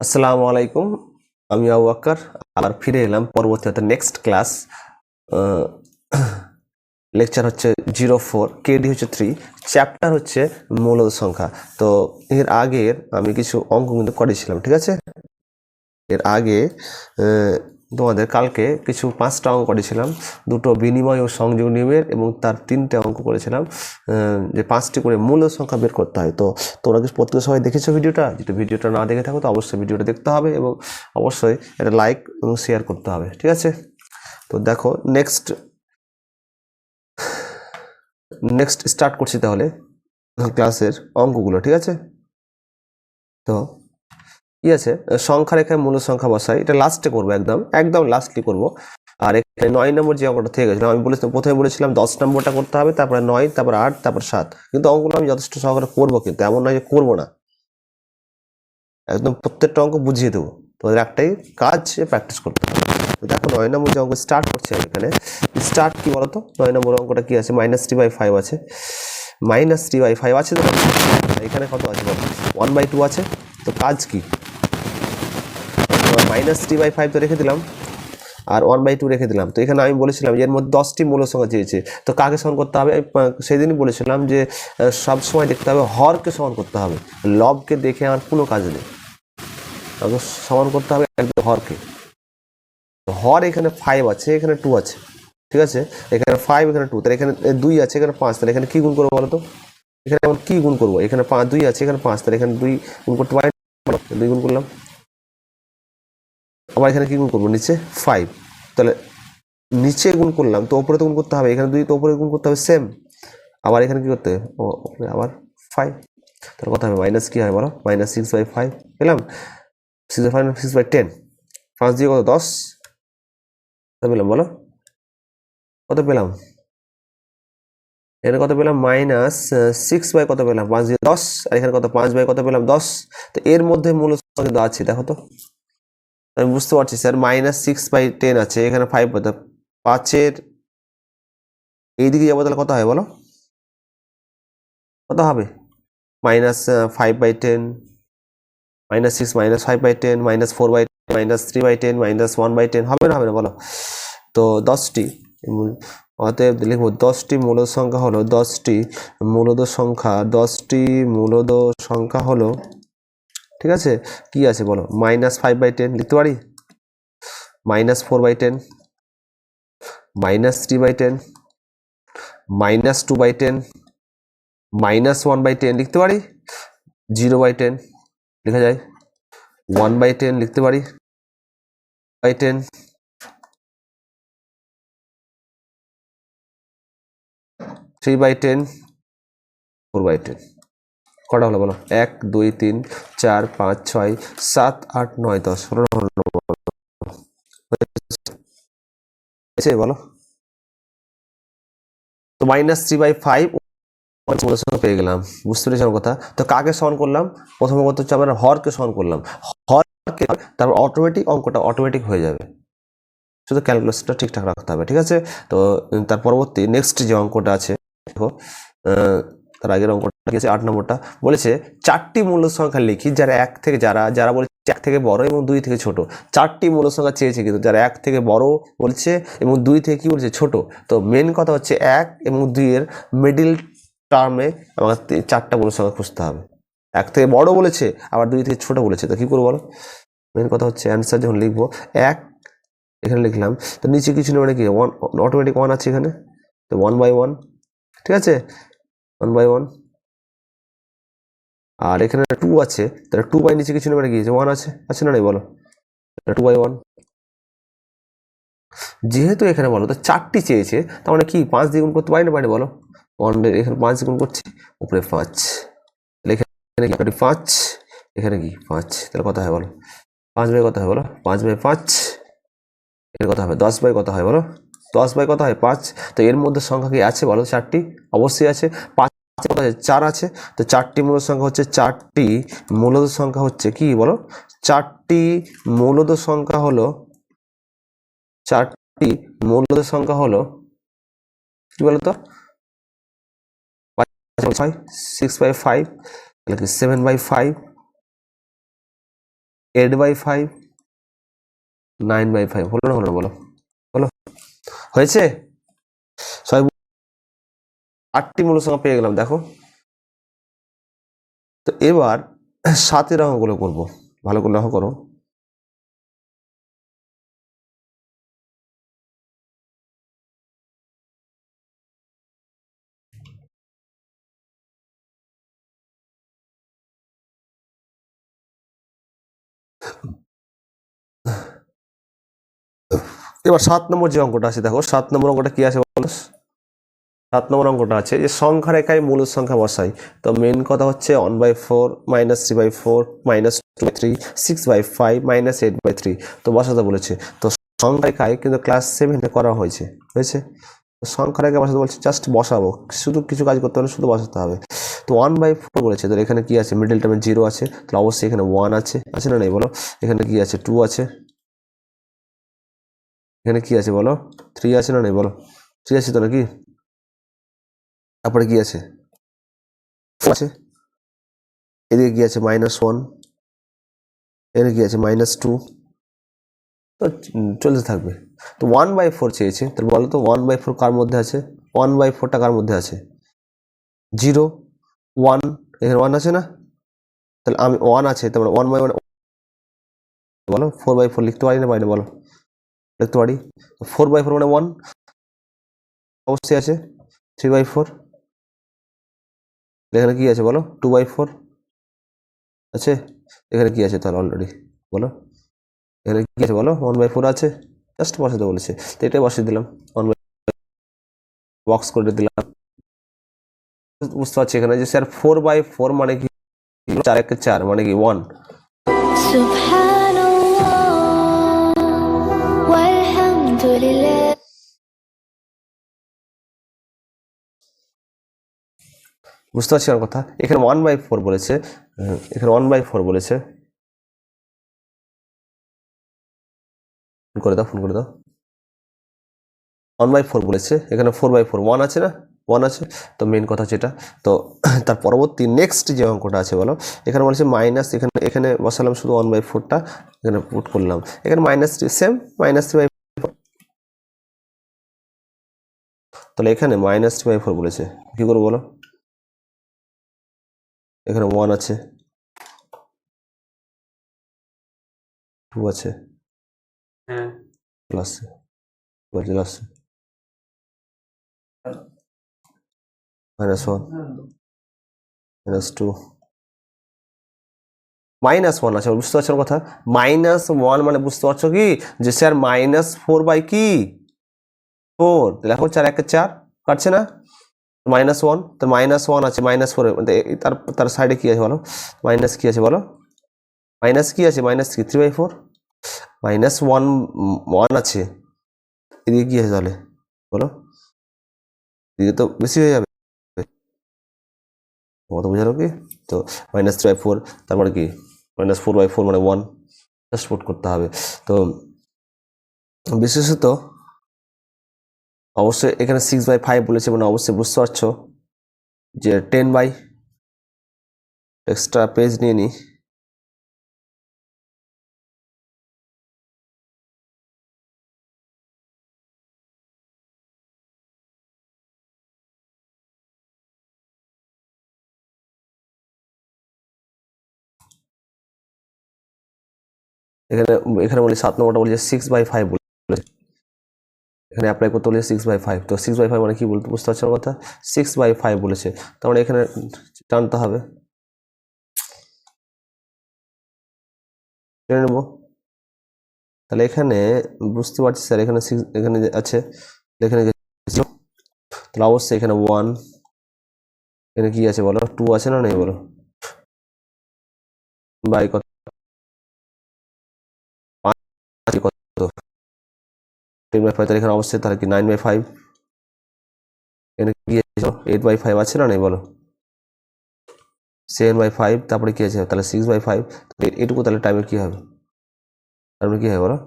আসসালামু আলাইকুম। আমি আবু বকর আবার ফিরে এলাম পরবর্তীতে নেক্সট ক্লাস। লেকচার হচ্ছে 04, কেডি হচ্ছে 3, চ্যাপ্টার হচ্ছে মৌলিক সংখ্যা। তো এর আগের আমি কিছু অঙ্ক কিন্তু করেছিলাম, ঠিক আছে। এর আগে তোমাদের কালকে কিছু 5টা অঙ্ক করেছিলাম, দুটো বিনিময় ও সংযোগ নিয়মের, এবং তার 3টে অঙ্ক করেছিলাম যে 5টি করে মূল সংখ্যা বের করতে হয়। তো তোমরা কি প্রত্যেকে সবাই দেখেছো ভিডিওটা? যদি ভিডিওটা না দেখে থাকো তো অবশ্যই ভিডিওটা দেখতে হবে এবং অবশ্যই এটা লাইক এবং শেয়ার করতে হবে, ঠিক আছে। তো দেখো নেক্সট স্টার্ট করছি তাহলে ক্লাসের অঙ্কগুলো, ঠিক আছে। তো কি আছে, সংখ্যা রেখায় মূল সংখ্যা বসাই, এটা লাস্টে করবো, একদম লাস্টলি করবো। আর এখানে 9 নম্বর যে অঙ্কটা থেকে গেছিল, আমি প্রথমে বলেছিলাম 10 নম্বরটা করতে হবে, তারপরে 9, তারপর 8, তারপর 7। কিন্তু অঙ্কগুলো আমি যথেষ্ট সহকারে করবো, কিন্তু এমন নয় যে করবো না, একদম প্রত্যেকটা অঙ্ক বুঝিয়ে দেবো। তোমাদের একটাই কাজ, প্র্যাকটিস করতে হবে। তো দেখো 9 নম্বর যে অঙ্ক স্টার্ট করছে, এখানে স্টার্ট কি বলতো, 9 নম্বর অঙ্কটা কি আছে, -3/5 আছে, -3/5 আছে। তো এখানে কত আছে বলো, 1/2 আছে। তো কাজ কি, -3/5 তো রেখে দিলাম, আর 1/2 রেখে দিলাম। তো এখানে আমি বলেছিলাম এর মধ্যে 10টি মূল সংখ্যা চেয়েছে, তো কাকে সমান করতে হবে? সেদিনই বলেছিলাম যে সব সময় দেখতে হবে হরকে সমান করতে হবে, লবকে দেখে আমার কোনো কাজ নেই, সমান করতে হবে একদম হরকে। হর এখানে 5 আছে, এখানে 2 আছে, ঠিক আছে। এখানে 5, এখানে 2, তাহলে এখানে 2 আছে, এখানে 5, তাহলে এখানে কি গুণ করবো বলো তো? এখানে এমন কি গুণ করবো? এখানে 2 আছে, এখানে 5, তাহলে এখানে 2 গুণ করতে পারি, 2 গুণ করলাম। আবার এখানে কি গুণ করবো? নিচে 5, তাহলে নিচে গুণ করলাম, তো উপরে তো গুণ করতে হবে, এখানে 2, তো উপরে গুণ করতে হবে সেম। আবার এখানে কি করতে হবে? আবার 5, তাহলে কত হবে? মাইনাস কি হয় বলো? -6/5 পেলাম। 6/5 6/10, 5 দিয়ে কত? 10 পেলাম বলো, কত পেলাম? এখানে কত পেলাম? -6 কত পেলাম? 5 দিয়ে 10, আর এখানে কত? 5 কত পেলাম? 10। তো এর মধ্যে মূল সংখ্যা কিন্তু আছে, দেখো তো। আমি বুঝতে পারছি স্যার, -6/10 আছে, এখানে 5 কত? 5-এর এইদিকে যাবো, তাহলে কত হয় বলো? কত হবে? -5/10, -6, -5/10, -4/10, -3/10, -1/10, হবে না বলো? তো 10টি, অতএব লিখবো 10টি মূলদ সংখ্যা হলো 10টি মূলদ সংখ্যা হলো, ঠিক আছে। কি আছে বলো? -5/10 লিখতে পারি, -4/10, -3/10, -2/10, -1/10 লিখতে পারি, 0/10 লেখা যায়, 1/10 লিখতে পারি, 10, 3/10, 4/10। কটা হলো বলো? 1, 2, 3, 4, 5, 6, 7, 8, 9, 10 হলো বলো? তো -3/5 পেয়ে গেলাম, বুঝতে পেরেছি আমার কথা? তো কাকে সমান করলাম? প্রথমত হচ্ছে আমরা হরকে সমান করলাম, হরকে, তারপর অঙ্কটা অটোমেটিক হয়ে যাবে, শুধু ক্যালকুলেশনটা ঠিকঠাক রাখতে হবে, ঠিক আছে। তো তার পরবর্তী নেক্সট যে অঙ্কটা আছে, দেখো তার আগের অঙ্কটা কি আছে? 8 নম্বরটা বলেছে 4টি মূল সংখ্যা লিখি যারা যারা বলেছে 1 থেকে বড় এবং 2 থেকে ছোট। 4টি মূল সংখ্যা চেয়েছে, কিন্তু যারা 1 থেকে বড় বলছে এবং 2 থেকে কি বলছে? ছোট। তো মেন কথা হচ্ছে 1 এবং 2 এর মিডিল টার্মে আমাকে 4টা মূল সংখ্যা খুঁজতে হবে। 1 থেকে বড় বলেছে, আবার 2 থেকে ছোট বলেছে, তো কি করবো বলো? মেন কথা হচ্ছে অ্যান্সার যখন লিখবো, 1 এখানে লিখলাম, তো নিচে কিছু নেই, মানে কি অটোমেটিক 1 আছে এখানে, তো 1/1, ঠিক আছে, 1/1। আর এখানে 2 আছে, তাহলে 2 নিচে কিছু নেই, মানে কি 1 আছে না নাই বলো? 2/1। যেহেতু এখানে বলো তো 4টি চেয়েছে, তার মানে কি 5 দিয়ে গুণ করতে পারি না পারি বলো? 1 এখানে 5 গুণ করছি, উপরে 5, এখানে কি 5, এখানে কি 5, তাহলে কত হয় বলো? 5 কত হয় বলো? 5/5, এর কথা হবে 10 কত হয় বলো? 10 কত হয়? 5। তো এর মধ্যে সংখ্যা কি আছে বলো? 4টি অবশ্যই আছে। 5 কত আছে? 4 আছে। তো 4টি মূলদ সংখ্যা হচ্ছে, 4টি মূলদ সংখ্যা হচ্ছে কি বলো? 4টি মূলদ সংখ্যা হলো, 4টি মূলদ সংখ্যা হলো কি বলতো? 6/5, তাহলে কি 7/5, 8/5, 9/5 হলো না, হলো না, বলো বলো, হয়েছে? সবাই 8টি মূল সংখ্যা পেয়ে গেলাম, দেখো। তো এবার 7-এর অঙ্কগুলো করবো, ভালো করে লক্ষ্য করো। এবার 7 নম্বর যে অঙ্কটা আছে, দেখো 7 নম্বর অঙ্কটা কি আছে বলো। 7 নম্বর অঙ্কটা আছে যে সংখ্যা রেখায় মূল সংখ্যা বসাই। তো মেন কথা হচ্ছে 1/4 -3/4 -2/3 6/5 -8/3 তো বসাতে বলেছে। তো সংখ্যা রেখায় কিন্তু ক্লাস 7-এ করা হয়েছে, হয়েছে। তো সংখ্যা রেখা বসাতে বলছে, জাস্ট বসাবো, শুধু কিছু কাজ করতে হবে না, শুধু বসাতে হবে। তো 1/4 বলেছে, তো এখানে কি আছে, মিডল টার্মে 0 আছে, তাহলে অবশ্যই এখানে 1 আছে, আছে না নেই বলো। এখানে কি আছে, 2 আছে, এখানে কি আছে বলো, 3 আছে না নেই বলো, 3 আছে তো নাকি। তারপরে কি আছে, আছে, এদিকে কি আছে, -1, এখানে কি আছে, -2, তো চলতে থাকবে। তো 1/4 চেয়েছে, তাহলে বলো তো 1/4 কার মধ্যে আছে, 1/4টা কার মধ্যে আছে, 0, 1, এখানে 1 আছে না, তাহলে আমি 1 আছে, তারপরে 1/1 বলো, 4/4 লিখতে পারি না পারি না বলো, লিখতে পারি। 4/4 মানে 1 অবশ্যই আছে, 3/4, এখানে কি আছে বলো, 2/4 আছে, এখানে কি আছে তাহলে অলরেডি বলো, এখানে কি আছে বলো, 1/4 আছে, জাস্ট বসাতে বলেছে, তো এটাই বসিয়ে দিলাম, 1 বক্স করে দিলাম। বুঝতে পারছি এখানে যে স্যার 4/4 মানে কি, 4 মানে কি 1, বুঝতে পারছি আমার কথা। এখানে 1/4 বলেছে, এখানে 1/4 বলেছে, ফোন করে দাও, ফোন করে দাও, 1/4 বলেছে, এখানে 4/4 1 আছে না, 1 আছে। তো মেন কথা যেটা, তো তার পরবর্তী নেক্সট যে অঙ্কটা আছে বলো, এখানে বলেছে মাইনাস, এখানে এখানে বসালাম শুধু 1/4টা, এখানে পুট করলাম, এখানে -3 সেম, -3/4, তাহলে এখানে -3/4 বলেছে, কি করবো বলো, এখানে 1 আছে, 2 আছে, প্লাস প্লাস -1 -2 -1 আছে, বুঝতে পারছো কথা। -1 মানে বুঝতে পারছো কি, যে স্যার -4 বাই কি 4, দেখো 4 1 4 কাটছে না, -1, তো -1 আছে, -4 তার তার সাইডে কি আছে বলো, মাইনাস কি আছে বলো, মাইনাস কি আছে, -কি 3/4, -1 1 আছে, এদিকে কি আছে তাহলে বলো, এদিকে তো বেশি হয়ে যাবে, কত বোঝালো কি, তো -3/4, তারপরে কি -4/4 মানে 1, জাস্ট পুট করতে হবে। তো বিশেষত অবশ্যই এখানে 6/5 বলেছে, মানে অবশ্যই বুঝতে পারছো যে 10 বাই, এক্সট্রা পেজ নিয়ে নিই, এখানে এখানে বলি 7 নম্বরটা বলি 6/5 বলেছে, এখানে অ্যাপ্লাই করতে বলেছে 6/5, তো 6/5 মানে কি বলতে বুঝতে পারছো কথা, 6/5 বলেছে, তার মানে এখানে টানতে হবে, টেনে নেবো। তাহলে এখানে বুঝতে পারছি স্যার, এখানে 6 এখানে আছে, এখানে তাহলে অবশ্যই এখানে 1, এখানে কি আছে বলো, 2 আছে না নেই বলো, বাই কত, কত 10/5, তাহলে এখানে অবশ্যই তাহলে কি 9/5, এখানে কি আছে 8/5 আছে না নেই বলো, 7/5, তারপরে কি আছে তাহলে 6/5, এটুকু তাহলে টাইমে কি হবে, তারপরে কি হবে বলো,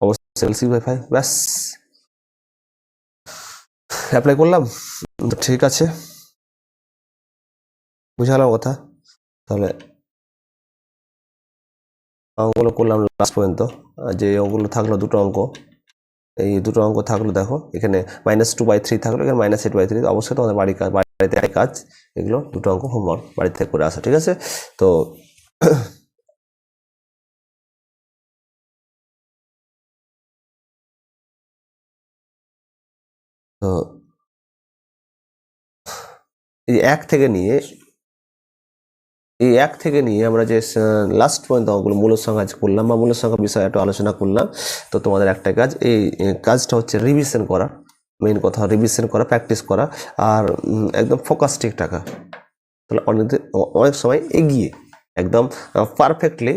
অবশ্যই 6/5, ব্যাস অ্যাপ্লাই করলাম, তো ঠিক আছে, বুঝালাম কথা। তাহলে অঙ্কগুলো করলাম লাস্ট পর্যন্ত। যে অঙ্কগুলো থাকলো দুটো অঙ্ক, এই দুটো অঙ্ক থাকলো, দেখো এখানে -2/3 থাকলো, এখানে -8/3। অবশ্যই তোমাদের বাড়িতে কাজ, এগুলো দুটো অঙ্ক হোমওয়ার্ক বাড়ি থেকে করে আসা, ঠিক আছে? তো তো এই এক থেকে নিয়ে আমরা যে লাস্ট পর্যন্ত অঙ্কগুলো মূল সংখ্যা আজ করলাম বা মূল সংখ্যা বিষয়ে একটু আলোচনা করলাম। তো তোমাদের একটা কাজ, এই কাজটা হচ্ছে রিভিশন করা, মেইন কথা রিভিশন করা, প্র্যাকটিস করা, আর একদম ফোকাসটিক টাকা। তাহলে অনেক সময় এগিয়ে একদম পারফেক্টলি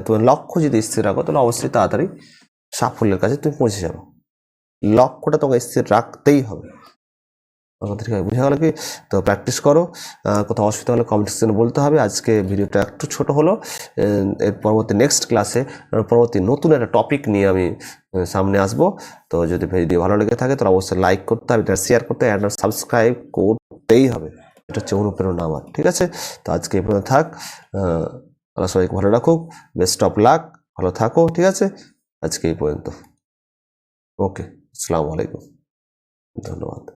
তোমার লক্ষ্য যদি স্থির রাখো, তাহলে অবশ্যই তাড়াতাড়ি সাফল্যের কাছে তুমি পৌঁছে যাবে। লক্ষ্যটা তোমাকে স্থির রাখতেই হবে। আমাদের বুঝা গেল কি? তো প্র্যাকটিস করো, কোথাও অসুবিধা হলে কমেন্ট সেকশনে বলতে হবে। আজকে ভিডিওটা একটু ছোট হলো, এর পরবর্তী নেক্সট ক্লাসে পরবর্তী নতুন একটা টপিক নিয়ে আমি সামনে আসব। তো যদি ভিডিও ভালো লেগে থাকে তাহলে অবশ্যই লাইক করতে হবে, এটা শেয়ার করতে হবে, আর সাবস্ক্রাইব করতেই হবে। এটা হচ্ছে অনুপ্রেরণা আমার, ঠিক আছে? তো আজকে এই পর্যন্ত থাক। আল্লাহ সবাইকে ভালো রাখুক, বেস্ট অফ লাক, ভালো থাকো, ঠিক আছে? আজকে এই পর্যন্ত। ওকে, আসসালামু আলাইকুম, ধন্যবাদ।